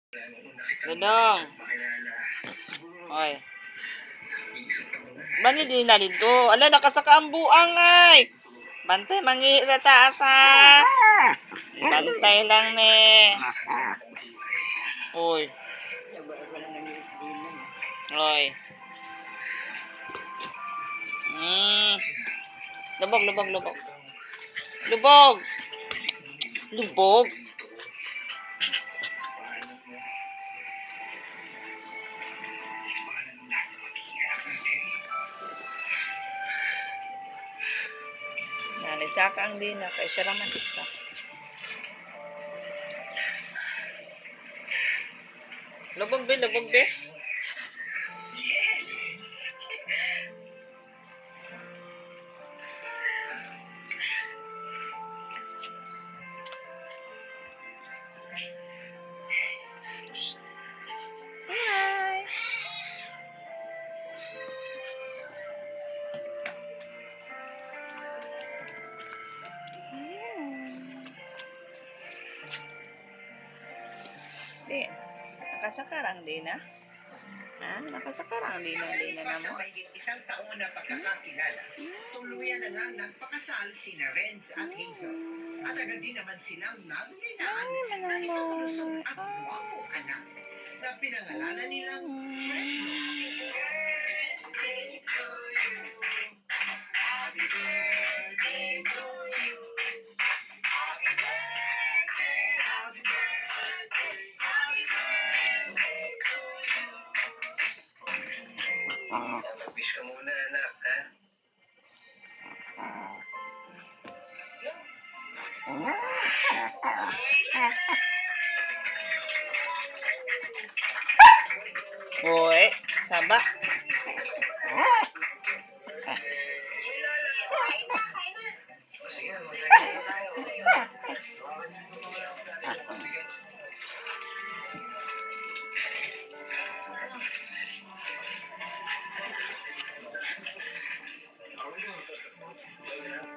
Dodong. Oy. Bani di na dito. Ala, nakasaka ang buang ay. Bantay mangi sa taas ha. Bantay lang ne. Oy. Oy. Lubog, lubog, lubog. Lubog. Lubog. Tsaka ang din na kay siya raman isa. Lubog be, lubog be. Hi. Di, nakasakarang din na. Ha? Nakasakarang din na naman. Sa mahigit isang taon na pagkakakilala, tuluyan na nga nagpakasal sina Renz at Hazel. At agad din naman silang naglinaan ng isang lusong at guwapo anak na pinangalanan nilang Renzo. Mag-wish ka muna, anak, ha? Oy, saba.